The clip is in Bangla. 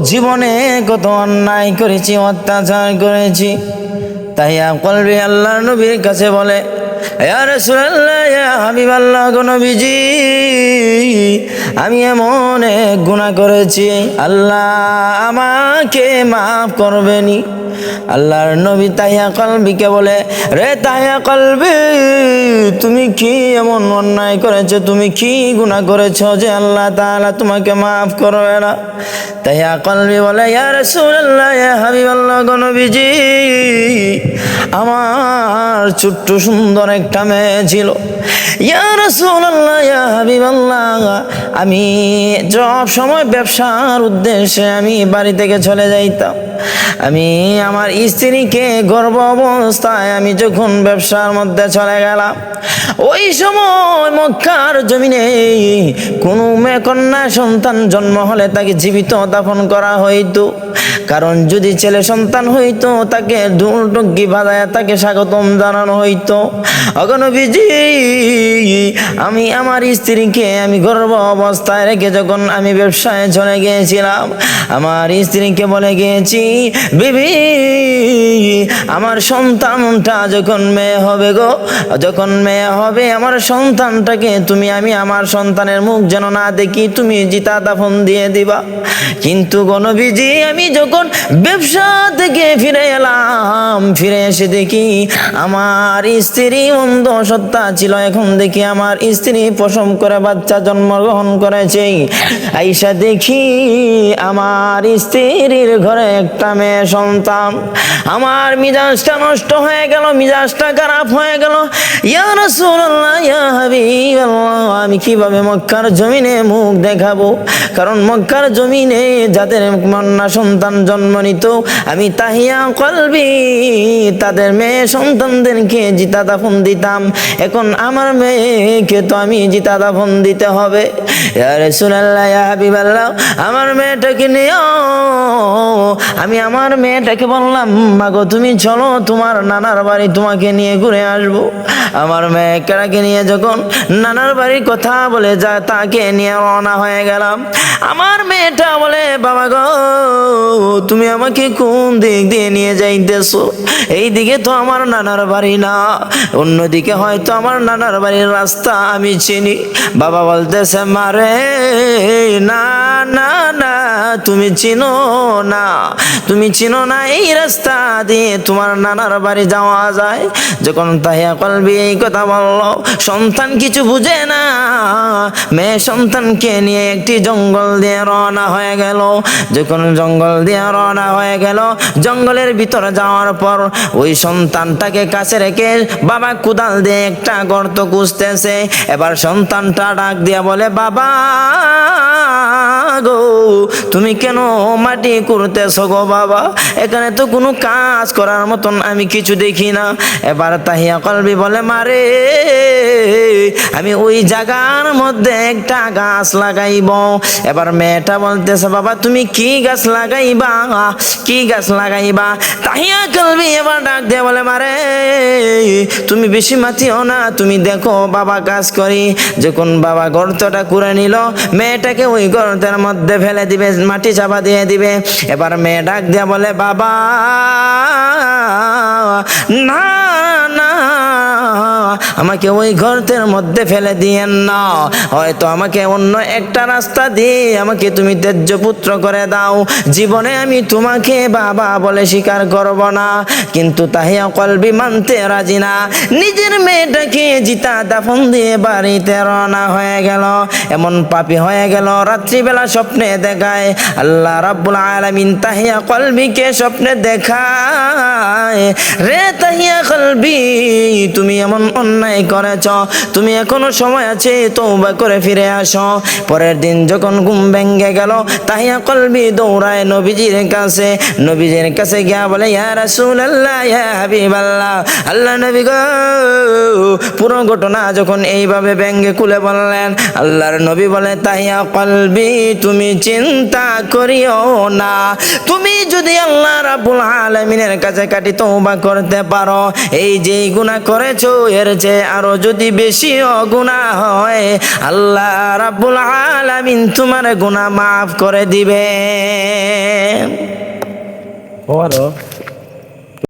জীবনে কত অন্যায় করেছি, অত্যাচার করেছি। তাহিয়া কলবি আল্লাহর নবীর কাছে বলে, ইয়া রাসূলুল্লাহ, ইয়া হাবিবাল্লাহ, গো নবীজি, আমি এমন এক গুনাহ করেছি, আল্লাহ আমাকে মাফ করবেনি। আল্লাহর নবী তাহিয়া কলবিকে বলে, রে তাহিয়া কলবি, তুমি কি এমন অন্যায় করেছো, তুমি কি গুনাহ করেছো যে আল্লাহ তাআলা তোমাকে মাফ করবে না? তাহিয়া কলবি বলে, ইয়া রাসূলুল্লাহ, ইয়া হাবিবাল্লাহ, গো নবীজি, আমার ছোট্ট সুন্দর একটা মেয়ে ছিল। ইয়া রাসূলুল্লাহ, ইয়া হাবিবাল্লাহ, আমি সব সময় ব্যবসার উদ্দেশ্যে আমি বাড়ি থেকে চলে যাইতাম। আমি আমার স্ত্রীকে গর্ভ অবস্থায় আমি যখন ব্যবসার মধ্যে চলে গেলাম, ওই সময় মক্কার জমিনে কোনো মেয়ে কন্যা সন্তান জন্ম হলে তাকে জীবিত দাফন করা হইতো। কারণ যদি ছেলে সন্তান হইতো তাকে ঢোল টুকি বাজায় তাকে স্বাগতম জানানো হইতো। ওগো নবীজি, আমি আমার স্ত্রীকে আমি গর্ভ অবস্থায় রেখে যখন আমি ব্যবসায় চলে গিয়েছিলাম, আমার স্ত্রীকে বলে গিয়েছি, বিবি, আমার সন্তানটা যখন মেয়ে হবে গো, যখন মেয়ে হবে আমার সন্তানটাকে তুমি আমি আমার সন্তানের মুখ যেন না দেখি, তুমি জিতা দাফন দিয়ে দিবা। কিন্তু গো নবীজি, আমি যখন ব্যবসা থেকে ফিরে এলাম, ফিরে এসে দেখি আমার স্ত্রী অন্ধ সত্তা ছিল। এখন দেখি আমার স্ত্রী প্রসব করে বাচ্চা জন্মগ্রহণ করেছে। আইসা দেখি আমার স্ত্রীর ঘরে একটা মেয়ে সন্তান। আমার মিজাজটা নষ্ট হয়ে গেল, মিজাজটা খারাপ হয়ে গেল। ইয়া রাসূলুল্লাহ, ইয়া হাবিবাল্লাহ, আমি কিভাবে মক্কার জমিনে মুখ দেখাবো? কারণ মক্কার জমিনে যাদের কন্যা সন্তান জন্ম নিত, আমি তাহিয়া কলবি তাদের মেয়ে সন্তানদেরকে জিতা দাফন দিতাম। এখন আমার মেয়েকে তো আমি জিতা দাফন দিতে হবে। ইয়া রাসূলুল্লাহ, ইয়া হাবিবাল্লাহ, আমার মেয়েটাকে নিও। আমি আমার মেয়েটাকে বললাম, মাগো তুমি চলো, তোমার নানার বাড়ি তোমাকে নিয়ে ঘুরে আসবো। আমার মেয়েটাকে নিয়ে যখন নানার বাড়ির কথা বলে যা তাকে নিয়ে রওনা হয়ে গেলাম। আমার মেয়েটা বলে, বাবা গো, তুমি আমাকে কোন দিক দিয়ে নিয়ে যাইতেছো? এই দিকে তো আমার নানার বাড়ি না, অন্যদিকে হয়তো আমার নানার বাড়ির রাস্তা আমি চিনি। বাবা বলতেছে, মারে, না না না, তুমি চিনো না, তুমি চিনো না, এই রাস্তা দিয়ে তোমার নানার বাড়ি যাওয়া যায়। যখন তাহিয়া কলবি এই কথা বলল, সন্তান কিছু বুঝে না, মেয়ে সন্তানকে নিয়ে একটি জঙ্গল দিয়ে রওনা হয়ে গেল। যখন জঙ্গল দিয়ে রওনা হয়ে গেল, জঙ্গলের ভিতরে যাওয়ার পর ওই সন্তানটাকে কাছে রেখে বাবা কোদাল দিয়ে একটা গর্ত খুঁজতেছে। এবার সন্তানটা ডাক দিয়া বলে, বাবা গো, তুমি কেন মাটি করতেছো গো বাবা? এখানে তো কোনো কাজ করার মতন আমি কিছু দেখি না। এবার তাহিয়া কলবি বলে, মারে, আমি ওই জায়গার মধ্যে একটা গাছ লাগাইব। এবার মেয়েটা বলতেছে, বাবা তুমি কি গাছ লাগাইবা, কি গাছ লাগাইবা? তাহিয়া কলবি এবার ডাক দিয়ে বলে, মারে, তুমি বেশি মাতিও না, তুমি দেখো বাবা কাজ করি। যখন বাবা গর্তটা করে নিল, মেয়েটাকে ওই গর্তের মধ্যে ফেলে দিবে, মাটি চাপা দিয়ে দিবে। এবার মেয়ে ডাক দিয়ে বলে, বাবা না না, আমাকে ওই গর্তের মধ্যে ফেলে দিয়েন না, হয়তো আমাকে অন্য একটা রাস্তা দিয়ে আমাকে তুমি ত্যায্য পুত্র করে দাও, জীবনে আমি তোমাকে বাবা বলে স্বীকার করব না। কিন্তু তাহিয়া কলবি মানতে রাজি না, নিজের মেয়েটাকে জিতা দাফন দিয়ে বাড়িতে রওনা হয়ে গেল। এমন পাপী হয়ে গেল, রাত্রিবেলা স্বপ্নে দেখায় আল্লাহ রাব্বুল আলামিন তাহিয়া কলবিকে স্বপ্নে দেখায়, রে তাহিয়া কলবি, তুমি এমন অন্যায় করেছ, তুমি এখনো সময় আছে, তওবা করে ফিরে আসো। পরের দিন যখন ঘুম ভেঙে গেল, তাহিয়া কলবি দৌড়ায় নবীজির কাছে। নবীজির কাছে গিয়া বলে, ইয়া রাসূলুল্লাহ, ইয়া হাবিবাল্লাহ, আল্লাহ নবী গো, পুরো ঘটনা যখন এইভাবে ব্যঙ্গে খুলে বললেন, আল্লাহর নবী বলে, তাহিয়া কলবি, তুমি চিন্তা করিও না, তুমি যদি আল্লাহ রাব্বুল আলামিনের কাছে কাটি তওবা করতে পারো, এই যে গুনাহ করেছো এর বলেছে আরো যদি বেশি গুনাহ হয় আল্লাহ রাব্বুল আলামিন তোমার গুনাহ মাফ করে দিবে।